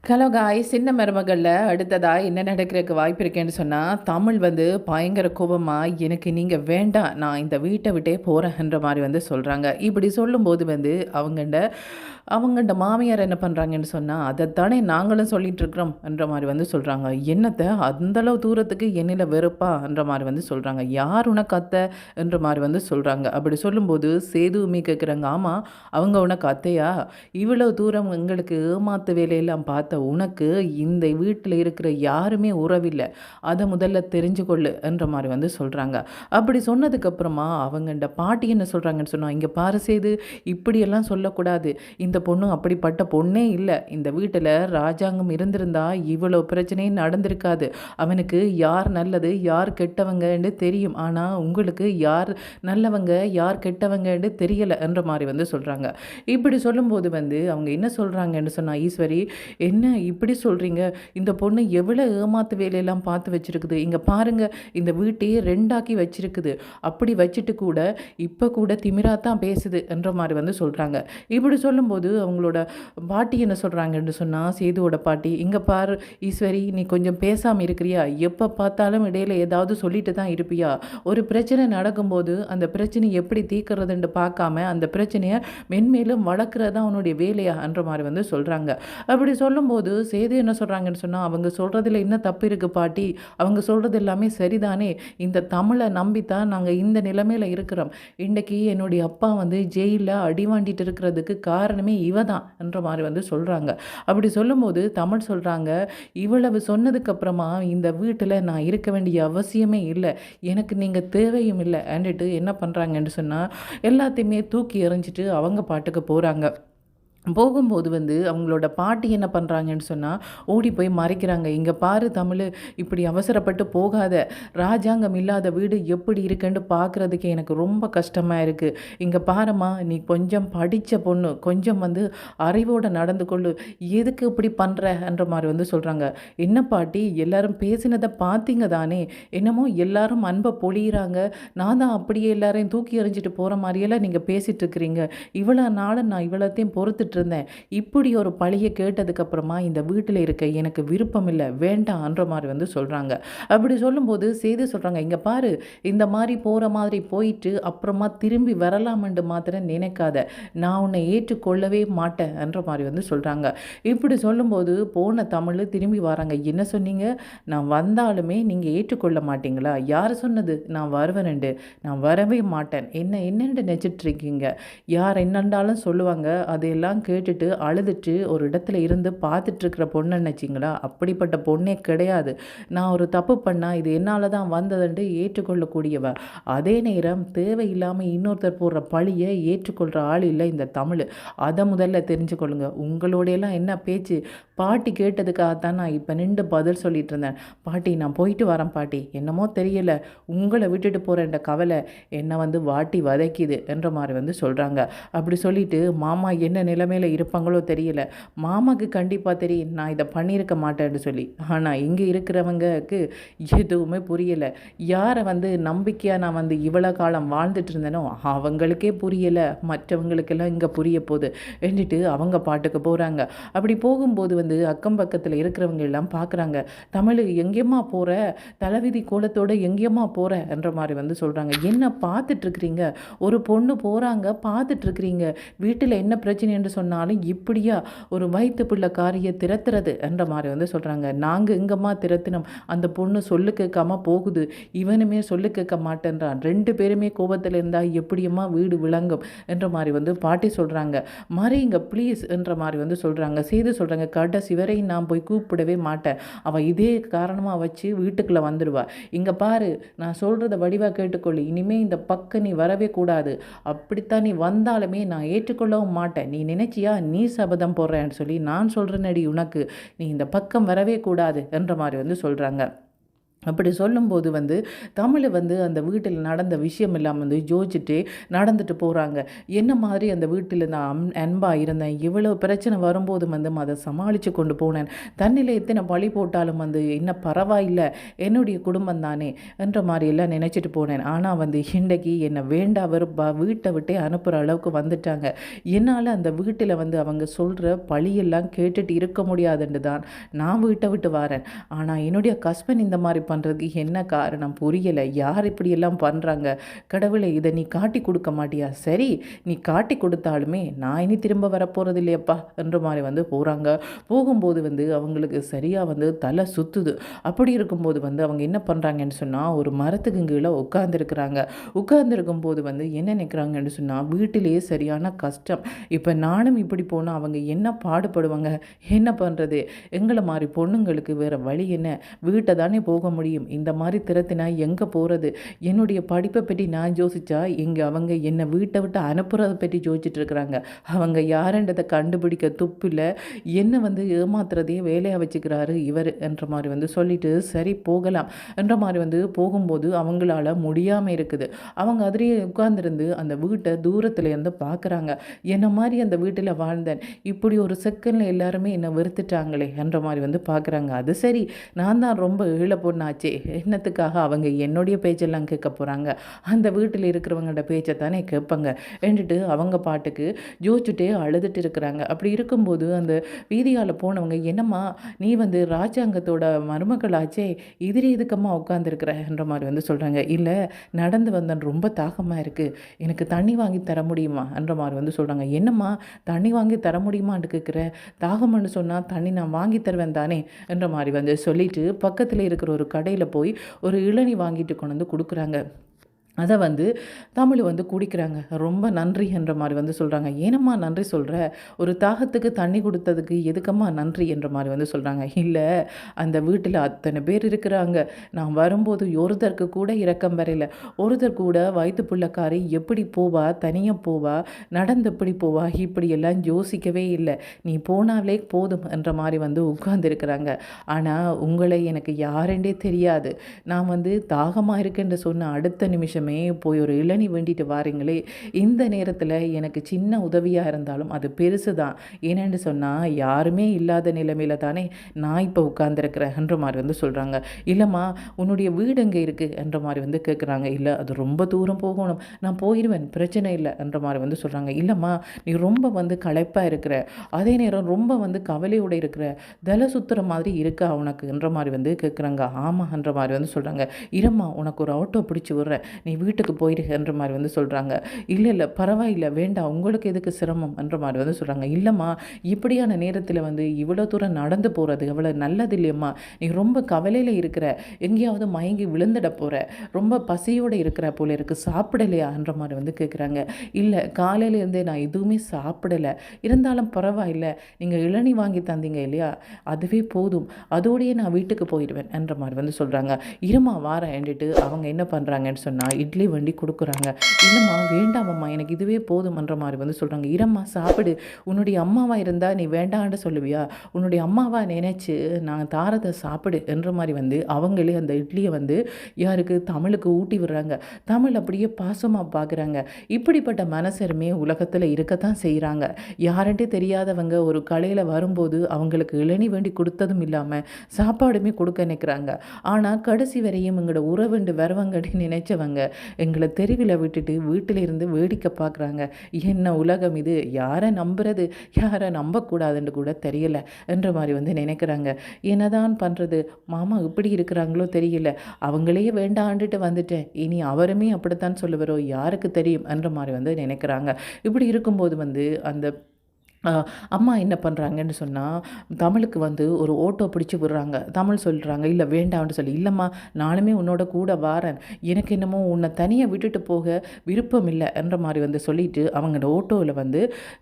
Hello காய் சின்ன மருமகளில் அடுத்ததாக என்ன நடக்கிறதுக்கு வாய்ப்பு இருக்கேன்னு சொன்னால் தமிழ் பயங்கர கோபமாக எனக்கு நீங்கள் வேண்டாம் நான் இந்த வீட்டை விட்டே போகிறேன்ற மாதிரி சொல்கிறாங்க. இப்படி சொல்லும்போது அவங்கண்ட மாமியார் என்ன பண்ணுறாங்கன்னு சொன்னால் அதைத்தானே நாங்களும் சொல்லிகிட்டு இருக்கிறோம் என்ற மாதிரி சொல்கிறாங்க. என்னத்தை அந்தளவு தூரத்துக்கு என்னில் வெறுப்பான்ற மாதிரி சொல்கிறாங்க. யார் உனக்கு அத்தை என்ற மாதிரி சொல்கிறாங்க. அப்படி சொல்லும்போது சேதுவுமே கேட்குறாங்க, ஆமாம் அவங்க உனக்கு அத்தையா? இவ்வளவு தூரம் எங்களுக்கு ஏமாத்து வேலையெல்லாம் பார்த்த உனக்கு இந்த வீட்டில் இருக்கிற யாருமே உறவில்லை, அதை முதல்ல தெரிஞ்சு கொள்ளு என்ற மாதிரி சொல்கிறாங்க. அப்படி சொன்னதுக்கப்புறமா அவங்கண்ட பாட்டி என்ன சொல்கிறாங்கன்னு சொன்னால், இங்கே பாரு சேது, இப்படியெல்லாம் சொல்லக்கூடாது, இந்த பொண்ணு அப்படிப்பட்ட பொண்ணே இல்லை, இந்த வீட்டில் ராஜாங்கம் இருந்திருந்தா இவ்வளோ பிரச்சனையும் நடந்திருக்காது, அவனுக்கு யார் நல்லது யார் கெட்டவங்கன்னு தெரியும், ஆனால் உங்களுக்கு யார் நல்லவங்க யார் கெட்டவங்கன்னு தெரியலை என்ற மாதிரி சொல்கிறாங்க. இப்படி சொல்லும்போது அவங்க என்ன சொல்கிறாங்கன்னு சொன்னால், ஈஸ்வரி என்ன இப்படி சொல்கிறீங்க, இந்த பொண்ணு எவ்வளோ ஏமாத்து வேலையெல்லாம் பார்த்து வச்சுருக்குது, இங்கே பாருங்கள் இந்த வீட்டையே ரெண்டாக்கி வச்சுருக்குது, அப்படி வச்சுட்டு கூட இப்போ கூட திமிரா தான் பேசுது என்ற மாதிரி சொல்கிறாங்க. இப்படி சொல்லும்போது அவங்களோட பாட்டி என்ன சொல்கிறாங்கன்னு சொன்னால், சேதுவோட பாட்டி, இங்கே பாரு ஈஸ்வரி, நீ கொஞ்சம் பேசாமல் இருக்கிறியா, எப்போ பார்த்தாலும் இடையில ஏதாவது சொல்லிட்டு தான் இருப்பியா, ஒரு பிரச்சனை நடக்கும்போது அந்த பிரச்சனை எப்படி தீர்க்கறதுன்னு பார்க்காம அந்த பிரச்சனையை மென்மேலும் வளர்க்குறது தான் அவனுடைய வேலையா என்ற மாதிரி சொல்கிறாங்க. அப்படி சொல்லும்போது சேது என்ன சொல்கிறாங்கன்னு சொன்னால், அவங்க சொல்கிறதுல என்ன தப்பு இருக்குது பாட்டி, அவங்க சொல்கிறது எல்லாமே சரிதானே, இந்த தமிழை நம்பித்தான் நாங்கள் இந்த நிலைமையில் இருக்கிறோம், இன்றைக்கி என்னுடைய அப்பா ஜெயிலில் அடி வாண்டிட்டு இருக்கிறதுக்கு காரணமே இவ தான் என்ற மாதிரி சொல்கிறாங்க. அப்படி சொல்லும்போது தமிழ் சொல்கிறாங்க, இவ்வளவு சொன்னதுக்கப்புறமா இந்த வீட்டில் நான் இருக்க வேண்டிய அவசியமே இல்லை, எனக்கு நீங்கள் தேவையும் இல்லை அண்டுட்டு என்ன பண்ணுறாங்கன்னு சொன்னால் எல்லாத்தையுமே தூக்கி எறிஞ்சிட்டு அவங்க பாட்டுக்கு போகிறாங்க. போகும்போது அவங்களோட பாட்டி என்ன பண்ணுறாங்கன்னு சொன்னால் ஓடி போய் மறைக்கிறாங்க. இங்கே பாரு தமிழ், இப்படி அவசரப்பட்டு போகாத, ராஜாங்கம் இல்லாத வீடு எப்படி இருக்குன்னு பார்க்குறதுக்கு எனக்கு ரொம்ப கஷ்டமாக இருக்குது, இங்கே பாருமா நீ கொஞ்சம் படித்த பொண்ணு, கொஞ்சம் அறிவோடு நடந்து கொள்ளு, எதுக்கு இப்படி பண்ணுறன்ற மாதிரி சொல்கிறாங்க. என்ன பாட்டி எல்லாரும் பேசினதை பார்த்தீங்க தானே, என்னமோ எல்லாரும் அன்பை பொழியிறாங்க, நான் தான் அப்படியே எல்லாரையும் தூக்கி எறிஞ்சிட்டு போகிற மாதிரியெல்லாம் நீங்கள் பேசிகிட்டு இருக்கிறீங்க, இவ்வளோ நாள் நான் இவ்வளோத்தையும் பொறுத்துட்டு இருந்தேன், இப்படி ஒரு பழியை கேட்டதுக்கப்புறமா இந்த வீட்டில் இருக்க எனக்கு விருப்பம் இல்லை, வேண்டாம்ன்ற மாதிரி சொல்கிறாங்க. அப்படி சொல்லும்போது சேது சொல்கிறாங்க, இங்கே பாரு இந்த மாதிரி போகிற மாதிரி போயிட்டு அப்புறமா திரும்பி வரலாமென்று மாத்திரம் நினைக்காத, நான் உன்னை ஏற்றுக்கொள்ளவே மாட்டேன்ற மாதிரி சொல்கிறாங்க. இப்படி சொல்லும்போது போன தமிழ் திரும்பி வராங்க. என்ன சொன்னீங்க, நான் வந்தாலுமே நீங்கள் ஏற்றுக்கொள்ள மாட்டீங்களா, யார் சொன்னது நான் வருவேன்ண்டு, நான் வரவே மாட்டேன், என்னென்னு நினச்சிட்ருக்கீங்க, யார் என்னண்டாலும் சொல்லுவாங்க, அதையெல்லாம் கேட்டுட்டு அழுதுட்டு ஒரு இடத்துல இருந்து பார்த்துட்ருக்கிற பொண்ணு நினச்சிங்களா, அப்படிப்பட்ட பொண்ணே கிடையாது, நான் ஒரு தப்பு பண்ணால் இது என்னால் தான் வந்ததுன்ட்டு ஏற்றுக்கொள்ளக்கூடியவ, அதே நேரம் தேவையில்லாமல் இன்னொருத்தர் போடுற பழியை ஏற்றுக்கொள்கிற ஆள் இல்லை இந்த தமிழ், அதை முதல்ல தெரிஞ்சுக்கொள்ளுங்க. உங்களோடையெல்லாம் என்ன பேச்சு, பாட்டி கேட்டதுக்காகத்தான் நான் இப்போ நின்று பதில் சொல்லிட்டு இருந்தேன், பாட்டி நான் போயிட்டு வரேன் பாட்டி, என்னமோ தெரியலை உங்களை விட்டுட்டு போகிறேன்ற கவலை என்னை வாட்டி வதைக்குது என்ற மாதிரி சொல்கிறாங்க. அப்படி சொல்லிட்டு மாமா என்ன நிலைமையில் இருப்பாங்களோ தெரியல, மாமாவுக்கு கண்டிப்பாக தெரியும் நான் இதை பண்ணியிருக்க மாட்டேன்னு சொல்லி, ஆனால் இங்கே இருக்கிறவங்களுக்கு எதுவுமே புரியலை, யாரை நம்பிக்கையாக நான் இவ்வளோ காலம் வாழ்ந்துட்டு இருந்தேனோ அவங்களுக்கே புரியலை, மற்றவங்களுக்கெல்லாம் இங்கே புரிய போகுது என்றிட்டு அவங்க பாட்டுக்கு போகிறாங்க. அப்படி போகும்போது அக்கம் பக்கத்தில் இருக்கிறவங்க எல்லாம் பார்க்குறாங்க, தமிழ் எங்கேயம்மா போகிற, தலைவிதி கோலத்தோடு எங்கேயம்மா போகிற என்ற மாதிரி சொல்கிறாங்க. என்ன பார்த்துட்ருக்குறீங்க, ஒரு பொண்ணு போகிறாங்க பார்த்துட்ருக்குறீங்க, வீட்டில் என்ன பிரச்சனை என்று சொன்னாலும் இப்படியா ஒரு வயிற்று பிள்ளை காரியை திறத்துறது என்ற மாதிரி சொல்கிறாங்க. நாங்கள் எங்கம்மா திறத்தினோம், அந்த பொண்ணு சொல்லு கேட்காம போகுது, இவனுமே சொல்லு கேட்க மாட்டேன்றான், ரெண்டு பேருமே கோபத்தில் இருந்தால் எப்படியம்மா வீடு விளங்கும் என்ற மாதிரி பாட்டி சொல்கிறாங்க. மறைங்க ப்ளீஸ் என்ற மாதிரி சொல்கிறாங்க. சேது சொல்கிறாங்க, கடைசி வரை நான் போய் கூப்பிடவே மாட்டேன், அவள் இதே காரணமாக வச்சு வீட்டுக்குள்ளே வந்துடுவா, இங்கே பாரு நான் சொல்கிறத வடிவாக கேட்டுக்கொள்ளு, இனிமேல் இந்த பக்கம் நீ வரவே கூடாது, அப்படித்தான் நீ வந்தாலுமே நான் ஏற்றுக்கொள்ளவும் மாட்டேன், நீ நினைச்சியா நீ சபதம் போடுறேன்னு சொல்லி நான் சொல்கிறேன்னடி உனக்கு, நீ இந்த பக்கம் வரவே கூடாது என்ற மாதிரி சொல்கிறாங்க. அப்படி சொல்லும்போது தமிழ் அந்த வீட்டில் நடந்த விஷயம் எல்லாம் யோசிச்சுட்டே நடந்துட்டு போகிறாங்க. என்ன மாதிரி அந்த வீட்டில் நான் அன்பாக இருந்தேன், இவ்வளோ பிரச்சனை வரும்போது அதை சமாளித்து கொண்டு போனேன், தண்ணியில் எத்தனை பழி போட்டாலும் என்ன பரவாயில்லை, என்னுடைய குடும்பம் தானே என்ற மாதிரி எல்லாம் நினச்சிட்டு போனேன். ஆனால் இன்றைக்கி என்னை வேண்டா வெறுப்பா வீட்டை விட்டே அனுப்புகிற அளவுக்கு வந்துட்டாங்க. என்னால் அந்த வீட்டில் அவங்க சொல்கிற பழியெல்லாம் கேட்டுட்டு இருக்க முடியாதுன்னு தான் நான் வீட்டை விட்டு வரேன். ஆனால் என்னுடைய ஹஸ்பண்ட் இந்த மாதிரி பண்ணுறதுக்கு என்ன காரணம் புரியலை, யார் இப்படியெல்லாம் பண்ணுறாங்க, கடவுளை இதை நீ காட்டி கொடுக்க மாட்டியா, சரி நீ காட்டி கொடுத்தாலுமே நான் இனி திரும்ப வரப்போகிறது இல்லையப்பா என்ற மாதிரி போகிறாங்க. போகும்போது அவங்களுக்கு சரியாக தலை சுற்றுது. அப்படி இருக்கும்போது அவங்க என்ன பண்ணுறாங்கன்னு சொன்னால் ஒரு மரத்துக்கு கீழே உட்காந்துருக்குறாங்க. உட்கார்ந்துருக்கும் போது என்ன நினைக்கிறாங்கன்னு சொன்னால் வீட்டிலேயே சரியான கஷ்டம், இப்போ நானும் இப்படி போனால் அவங்க என்ன பாடுபடுவாங்க, என்ன பண்ணுறது, எங்களை மாதிரி பொண்ணுங்களுக்கு வேறு வழி என்ன, வீட்டை தானே போக முடியும், இந்த மாதிரி திறத்தினா எங்கே போகிறது, என்னுடைய படிப்பை பற்றி நான் யோசித்தா இங்கே அவங்க என்னை வீட்டை விட்டு அனுப்புறதை பற்றி யோசிச்சுட்டு இருக்கிறாங்க. அவங்க யாருன்றதை கண்டுபிடிக்க துப்பில் என்னை ஏமாத்துறதையே வேலையாக வச்சுக்கிறாரு இவர் என்ற மாதிரி சொல்லிட்டு சரி போகலாம் என்ற மாதிரி போகும்போது அவங்களால முடியாமல் இருக்குது. அவங்க அதிலேயே உட்கார்ந்துருந்து அந்த வீட்டை தூரத்தில் இருந்து பார்க்குறாங்க. என்ன மாதிரி அந்த வீட்டில் வாழ்ந்தேன், இப்படி ஒரு செகண்டில் எல்லாருமே என்னை வெறுத்துட்டாங்களே என்ற மாதிரி பார்க்குறாங்க. அது சரி, நான் தான் ரொம்ப ஏழை பொண்ணாச்சே, என்னத்துக்காக அவங்க என்னுடைய பேச்செல்லாம் கேட்க போகிறாங்க, அந்த வீட்டில் இருக்கிறவங்களோட பேச்சை தானே கேட்பாங்க என்றுட்டு அவங்க பாட்டுக்கு யோசிச்சுட்டே அழுதுட்டு இருக்கிறாங்க. அப்படி இருக்கும்போது அந்த வீதியால் போனவங்க, என்னம்மா நீ ராஜாங்கத்தோட மருமகளாச்சே, எதிரி எதுக்கம்மா உட்காந்துருக்கிற என்ற மாதிரி சொல்கிறாங்க. இல்லை, நடந்து வந்தேன், ரொம்ப தாகமாக இருக்குது, எனக்கு தண்ணி வாங்கி தர முடியுமா என்ற மாதிரி சொல்கிறாங்க. என்னம்மா தண்ணி வாங்கி தர முடியுமான்னு கேட்குற, தாகம்னு சொன்னால் தண்ணி நான் வாங்கி தருவேன் தானே என்ற மாதிரி சொல்லிட்டு பக்கத்தில் இருக்கிற ஒரு கடையில் போய் ஒரு இளநீ வாங்கிட்டு கொண்டு கொடுக்குறாங்க. அதை தமிழ் குடிக்கிறாங்க. ரொம்ப நன்றி என்ற மாதிரி சொல்கிறாங்க. ஏனம்மா நன்றி சொல்கிற, ஒரு தாகத்துக்கு தண்ணி கொடுத்ததுக்கு எதுக்கம்மா நன்றி என்ற மாதிரி சொல்கிறாங்க. இல்லை, அந்த வீட்டில் அத்தனை பேர் இருக்கிறாங்க, நான் வரும்போது ஒருத்தருக்கு கூட இரக்கம் வரையில, ஒருத்தர் கூட வயிற்று புள்ளக்காரி எப்படி போவா, தனியாக போவா, நடந்து எப்படி போவா, இப்படியெல்லாம் யோசிக்கவே இல்லை, நீ போனாலே போதும் என்ற மாதிரி உட்கார்ந்துருக்கிறாங்க. ஆனால் உங்களை எனக்கு யாரென்றே தெரியாது, நான் தாகமாக இருக்குன்னு சொன்ன அடுத்த நிமிஷம் போய் ஒரு இளநீ வேண்டிட்டு வாரீங்களே, இந்த நேரத்தில் எனக்கு சின்ன உதவியாக இருந்தாலும் அது பெருசு தான். ஏனென்று சொன்னால் யாருமே இல்லாத நிலைமையில் தானே நான் இப்போ உட்கார்ந்துருக்கிறேன் என்ற மாதிரி சொல்கிறாங்க. இல்லைம்மா உன்னுடைய வீடு எங்கே இருக்குது என்ற மாதிரி கேட்குறாங்க. இல்லை, அது ரொம்ப தூரம் போகணும், நான் போயிடுவேன், பிரச்சனை இல்லை என்ற மாதிரி சொல்கிறாங்க. இல்லைம்மா நீ ரொம்ப களைப்பாக இருக்கிற, அதே நேரம் ரொம்ப கவலையோடு இருக்கிற, தலை சுற்றுற மாதிரி இருக்கா உனக்கு என்ற மாதிரி கேட்குறாங்க. ஆமாம் என்ற மாதிரி சொல்கிறாங்க. இரம்மா உனக்கு ஒரு ஆட்டோ பிடிச்சி விடுறேன், நீ வீட்டுக்கு போயிடுன்ற மாதிரி சொல்கிறாங்க. இல்லை இல்லை பரவாயில்லை வேண்டாம், உங்களுக்கு எதுக்கு சிரமம் என்ற மாதிரி சொல்கிறாங்க. இல்லைம்மா இப்படியான நேரத்தில் இவ்வளோ தூரம் நடந்து போகிறது எவ்வளோ நல்லது இல்லையம்மா, நீ ரொம்ப கவலையில் இருக்கிற, எங்கேயாவது மயங்கி விழுந்துட போகிற, ரொம்ப பசியோடு இருக்கிற போல இருக்குது, சாப்பிடலையா என்ற மாதிரி கேட்குறாங்க. இல்லை, காலையிலேருந்தே நான் எதுவுமே சாப்பிடலை, இருந்தாலும் பரவாயில்லை, நீங்கள் இளநீ வாங்கி தந்தீங்க இல்லையா, அதுவே போதும், அதோடையே நான் வீட்டுக்கு போயிடுவேன் என்ற மாதிரி சொல்கிறாங்க. இருமா வாரேன் என்றிட்டு அவங்க என்ன பண்ணுறாங்கன்னு சொன்னால் இட்லி வண்டி கொடுக்குறாங்க. இல்லைம்மா வேண்டாமம்மா, எனக்கு இதுவே போதுமன்ற மாதிரி சொல்கிறாங்க. இரம்மா சாப்பிடு, உன்னுடைய அம்மாவாக இருந்தால் நீ வேண்டான்னு சொல்லுவியா, உன்னுடைய அம்மாவாக நினைச்சு நான் தாரத்தை சாப்பிடு என்ற மாதிரி அவங்களே அந்த இட்லியை யாருக்கு தமிழுக்கு ஊட்டி விடுறாங்க. தமிழ் அப்படியே பாசமாக பார்க்குறாங்க. இப்படிப்பட்ட மனசருமே உலகத்தில் இருக்கத்தான் செய்கிறாங்க. யார்கிட்டே தெரியாதவங்க ஒரு கடையில் வரும்போது அவங்களுக்கு இளநீ வேண்டி கொடுத்ததும் இல்லாமல் சாப்பாடுமே கொடுக்க நினைக்கிறாங்க. ஆனால் கடைசி வரையும் எங்களோட உறவுண்டு வரவங்கன்னு நினைச்சவங்க எங்களை தெருவில் விட்டுட்டு வீட்டில் இருந்து வேடிக்கை பார்க்குறாங்க. என்ன உலகம் இது, யாரை நம்புறது யாரை நம்பக்கூடாதுன்னு கூட தெரியல என்ற மாதிரி நினைக்கிறாங்க. என்னதான் பண்ணுறது, மாமா இப்படி இருக்கிறாங்களோ தெரியல, அவங்களையே வேண்டாண்டுட்டு வந்துட்டேன், இனி அவருமே அப்படித்தான் சொல்லுவாரோ யாருக்கு தெரியும் என்ற மாதிரி நினைக்கிறாங்க. இப்படி இருக்கும்போது அந்த அம்மா என்ன பண்ணுறாங்கன்னு சொன்னால் தமிழுக்கு ஒரு ஓட்டோ பிடிச்சி விடுறாங்க. தமிழ் சொல்கிறாங்க இல்லை வேண்டாம்னு சொல்லி. இல்லைம்மா நானுமே உன்னோட கூட வாரேன், எனக்கு என்னமோ உன்னை தனியாக விட்டுட்டு போக விருப்பம் இல்லை என்ற மாதிரி சொல்லிவிட்டு அவங்களோட ஓட்டோவில்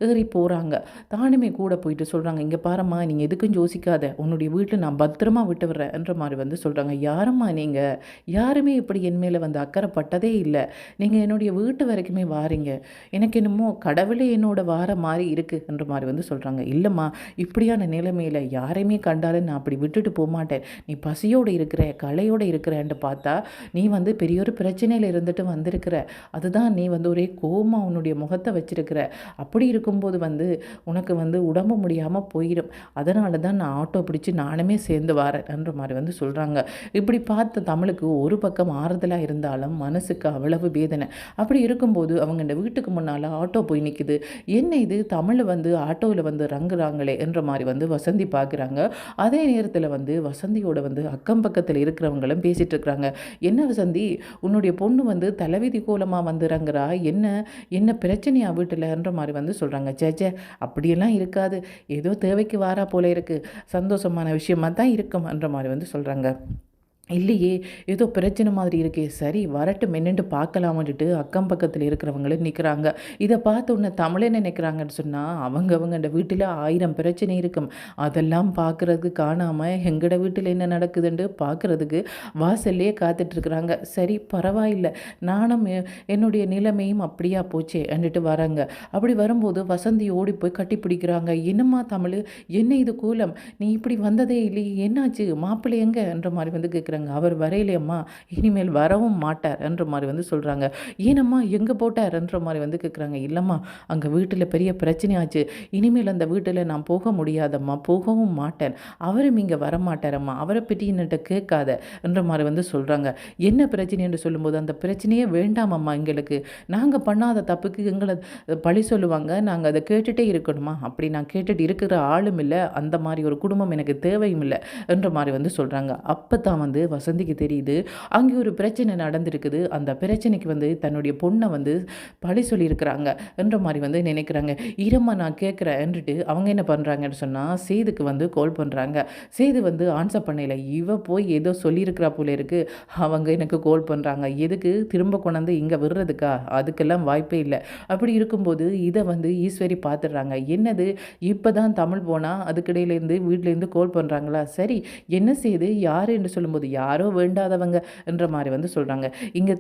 ஏறி போகிறாங்க. தானுமே கூட போயிட்டு சொல்கிறாங்க, இங்கே பாரும்மா நீங்கள் எதுக்கும் யோசிக்காத, உன்னுடைய வீட்டில் நான் பத்திரமா விட்டு விடுறேன் என்ற மாதிரி சொல்கிறாங்க. யாரம்மா நீங்கள், யாருமே இப்படி என் மேலே அக்கறைப்பட்டதே இல்லை, நீங்கள் என்னுடைய வீட்டு வரைக்குமே வாரீங்க, எனக்கு என்னமோ கடவுளே என்னோட வார மாதிரி இருக்குது என்ற மாதிரி வந்து சொல்கிறாங்க. இல்லைம்மா, இப்படியான நிலைமையில் யாரையுமே கண்டாலும் நான் அப்படி விட்டுட்டு போக மாட்டேன். நீ பசியோடு இருக்கிற, கலையோடு இருக்கிறேன்ட்டு பார்த்தா நீ வந்து பெரிய ஒரு பிரச்சனையில் இருந்துட்டு வந்திருக்கிற. அதுதான் நீ வந்து ஒரே கோவமா உன்னுடைய முகத்தை வச்சிருக்கிற. அப்படி இருக்கும்போது வந்து உனக்கு வந்து உடம்பு முடியாமல் போயிடும். அதனால தான் நான் ஆட்டோ பிடிச்சி நானுமே சேர்ந்து வரேன்ற மாதிரி வந்து சொல்கிறாங்க. இப்படி பார்த்த தமிழுக்கு ஒரு பக்கம் ஆறுதலாக இருந்தாலும் மனசுக்கு அவ்வளவு வேதனை. அப்படி இருக்கும்போது அவங்க இந்த வீட்டுக்கு முன்னால் ஆட்டோ போய் நிற்குது. என்ன இது தமிழ் வந்து ஆட்டோவில் வந்து ரங்குறாங்களே என்ற மாதிரி வந்து வசந்தி பார்க்குறாங்க. அதே நேரத்தில் வந்து வசந்தியோட வந்து அக்கம் பக்கத்தில் இருக்கிறவங்களும் பேசிகிட்டு இருக்கிறாங்க. என்ன வசந்தி, உன்னுடைய பொண்ணு வந்து தலைவிதி கோலமாக வந்துறங்கிறா, என்ன என்ன பிரச்சனையா வீட்டில்ன்ற மாதிரி வந்து சொல்கிறாங்க. சேச்சே, அப்படியெல்லாம் இருக்காது, ஏதோ தேவைக்கு வாரா போல இருக்குது, சந்தோஷமான விஷயமா தான் இருக்கும்ன்ற மாதிரி வந்து சொல்கிறாங்க. இல்லையே, ஏதோ பிரச்சனை மாதிரி இருக்கே, சரி வரட்டும் என்னென்று பார்க்கலாமன்ட்டு அக்கம் பக்கத்தில் இருக்கிறவங்களும் நிற்கிறாங்க. இதை பார்த்து உடனே தமிழே நினைக்கிறாங்கன்னு சொன்னால் அவங்க அந்த வீட்டில் 1000 பிரச்சனை இருக்கும். அதெல்லாம் பார்க்குறதுக்கு காணாமல் எங்கட வீட்டில் என்ன நடக்குதுன்னு பார்க்குறதுக்கு வாசல்லையே காத்துட்ருக்குறாங்க. சரி பரவாயில்லை, நானும் என்னுடைய நிலைமையும் அப்படியா போச்சே அண்டுட்டு வராங்க. அப்படி வரும்போது வசந்தி ஓடி போய் கட்டி பிடிக்கிறாங்க. என்னம்மா தமிழ், என்ன இது கூலம், நீ இப்படி வந்ததே இல்லையே, என்னாச்சு, மாப்பிள்ளை எங்கன்ற மாதிரி வந்து கேட்குறாங்க. அவர் வரையிலேயம்மா, இனிமேல் வரவும் மாட்டார் என்ற மாதிரி வந்து சொல்கிறாங்க. ஏனம்மா, எங்கே போட்டார் என்ற மாதிரி வந்து கேட்குறாங்க. இல்லைம்மா, அங்கே வீட்டில் பெரிய பிரச்சனையாச்சு, இனிமேல் அந்த வீட்டில் நான் போக முடியாதம்மா, போகவும் மாட்டேன், அவரும் இங்கே வரமாட்டாரம்மா, அவரை பற்றி என்னட்ட கேட்காத என்ற மாதிரி வந்து சொல்கிறாங்க. என்ன பிரச்சனை என்று சொல்லும்போது, அந்த பிரச்சனையே வேண்டாமம்மா, எங்களுக்கு நாங்கள் பண்ணாத தப்புக்கு எங்களை பழி சொல்லுவாங்க, நாங்கள் அதை கேட்டுகிட்டே இருக்கணுமா, அப்படி நான் கேட்டுட்டு இருக்கிற ஆளும் இல்லை, அந்த மாதிரி ஒரு குடும்பம் எனக்கு தேவையும் இல்லை என்ற மாதிரி வந்து சொல்கிறாங்க. அப்போ தான் வந்து வசந்திக்கு தெரியுது அங்கே ஒரு பிரச்சனை நடந்திருக்குது. அந்த பிரச்சனைக்கு வந்து தன்னுடைய பொண்ணை வந்து பழி சொல்லியிருக்கிறாங்க என்ற மாதிரி வந்து நினைக்கிறாங்க. இரம்மா நான் கேட்குறேன்ட்டு அவங்க என்ன பண்ணுறாங்கன்னு சொன்னால் சேதுக்கு வந்து கால் பண்ணுறாங்க. சேது வந்து ஆன்சர் பண்ணல. இவ போய் ஏதோ சொல்லியிருக்கிறா போல இருக்குது. அவங்க எனக்கு கால் பண்ணுறாங்க. எதுக்கு திரும்ப கொண்டாந்து இங்கே விடுறதுக்கா? அதுக்கெல்லாம் வாய்ப்பே இல்லை. அப்படி இருக்கும்போது இதை வந்து ஈஸ்வரி பார்த்துடுறாங்க. என்னது இப்போ தான் தமிழ் போனால் அதுக்கிடையிலேருந்து வீட்டிலேருந்து கால் பண்ணுறாங்களா? சரி என்ன செய்து யார் என்று சொல்லும்போது யாரோ வேண்டாதவங்க என்ற மாதிரி வந்து சொல்கிறாங்க. இங்கே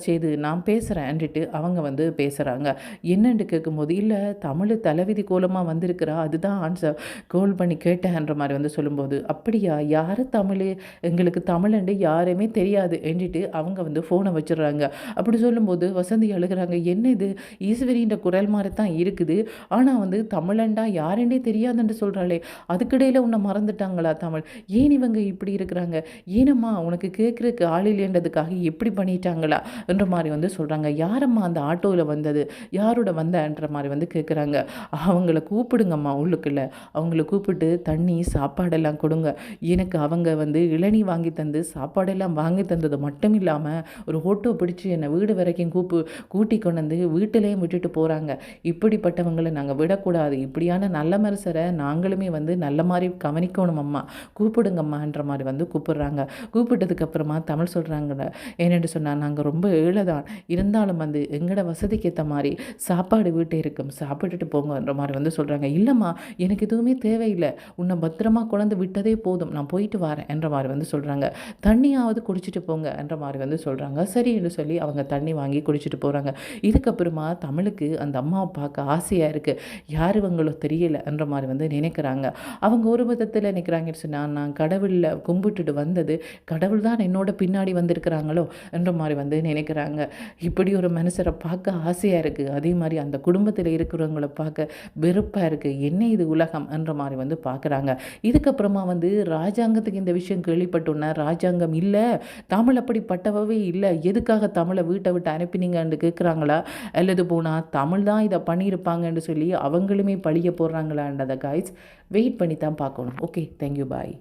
செய்து நான் பேசுகிறேன்ட்டு அவங்க வந்து பேசுகிறாங்க. என்னென்று கேட்கும்போது, இல்லை தமிழ் தலைவிதி கோலமாக வந்திருக்கிறா, அதுதான் ஆன்சர் கோல் பண்ணி கேட்டேன்ற மாதிரி வந்து சொல்லும்போது, அப்படியா, யார் தமிழ், எங்களுக்கு தமிழண்டு யாருமே தெரியாது என்றிட்டு அவங்க வந்து ஃபோனை வச்சிடுறாங்க. அப்படி சொல்லும்போது வசந்தி அழுகிறாங்க. என்ன இது, ஈஸ்வரின்ற குரல் மாதிரி தான் இருக்குது, ஆனால் வந்து தமிழண்டா யாருண்டே தெரியாதுன்னு சொல்கிறாளே, அதுக்கிடையில் உன்னை மறந்துட்டாங்களா தமிழ், ஏன் இவங்க இப்படி இருக்கிறாங்க, ஏனம்மா உனக்கு கேட்குறதுக்கு ஆள் இல்லைன்றதுக்காக எப்படி பண்ணிட்டாங்களா என்ற மாதிரி வந்து சொல்கிறாங்க. யாரம்மா அந்த ஆட்டோவில் வந்தது, யாரோட வந்தன்ற மாதிரி வந்து கேட்குறாங்க. அவங்கள கூப்பிடுங்கம்மா உள்ளுக்குள்ள, அவங்கள கூப்பிட்டு தண்ணி சாப்பாடெல்லாம் கொடுங்க, எனக்கு அவங்க வந்து இளநீ வாங்கி தந்து சாப்பாடெல்லாம் வாங்கி தந்தது மட்டும் இல்லாமல் ஒரு ஓட்டோ பிடிச்சி என்னை வீடு வரைக்கும் கூட்டி கொண்டு வந்து வீட்டிலையும் விட்டுட்டு போகிறாங்க. இப்படிப்பட்டவங்களை நாங்கள் விடக்கூடாது, இப்படியான நல்ல மனுஷரை நாங்களுமே வந்து நல்ல மாதிரி கவனிக்கணும் அம்மா, கூப்பிடுங்கம்மான்ற மாதிரி வந்து கூப்பிடுறாங்க. கூப்பிட்டதுக்கப்புறமா தமிழ் சொல்கிறாங்க. ஏனென்று சொன்னால் நாங்கள் ரொம்ப ஏழை தான், இருந்தாலும் வந்து எங்களோட வசதிக்கு ஏற்ற மாதிரி சாப்பாடு வீட்டே இருக்கும், சாப்பிட்டுட்டு போங்கன்ற மாதிரி வந்து சொல்கிறாங்க. இல்லைம்மா, எனக்கு எதுவுமே தேவையில்லை, உன்னை பத்திரமா குழந்தை விட்டதே போதும், நான் போயிட்டு வரேன் என்ற மாதிரி வந்து சொல்கிறாங்க. தண்ணியாவது குடிச்சிட்டு போங்க என்ற மாதிரி வந்து சொல்கிறாங்க. சரி என்று சொல்லி அவங்க தண்ணி வாங்கி குடிச்சிட்டு போகிறாங்க. இதுக்கப்புறமா தமிழுக்கு அந்த அம்மாவை பார்க்க ஆசையாக இருக்குது, யார் இவங்களோ தெரியல என்ற மாதிரி வந்து நினைக்கிறாங்க. அவங்க ஒரு விதத்தில் நினைக்கிறாங்கன்னு சொன்னால், நான் கடவுளில் கும்பிட்டுட்டு வந்தது கடவுள் தான் என்னோட பின்னாடி வந்திருக்கிறாங்களோ என்ற மாதிரி வந்து நினைக்கிறாங்க. இப்படி ஒரு மனுஷரை பார்க்க ஆசையாக இருக்குது, அதே மாதிரி அந்த குடும்பத்தில் இருக்கிறவங்கள பார்க்க வெறுப்பாக இருக்குது, என்ன இது உலகம் என்ற மாதிரி வந்து பார்க்குறாங்க. இதுக்கப்புறமா வந்து ராஜாங்கத்துக்கு இந்த விஷயம் கேள்விப்பட்டோன்னா, ராஜாங்கம் இல்லை தமிழ் அப்படிப்பட்டவே இல்லை, எதுக்காக தமிழை வீட்டை விட்டு அனுப்பினீங்கன்னு கேட்குறாங்களா, அல்லது போனால் தமிழ் தான் இதை பண்ணியிருப்பாங்கன்னு சொல்லி அவங்களுமே பழிய போடுறாங்களான்றதை காய்ஸ் வெயிட் பண்ணி தான் பார்க்கணும். ஓகே, தேங்க்யூ, பாய்.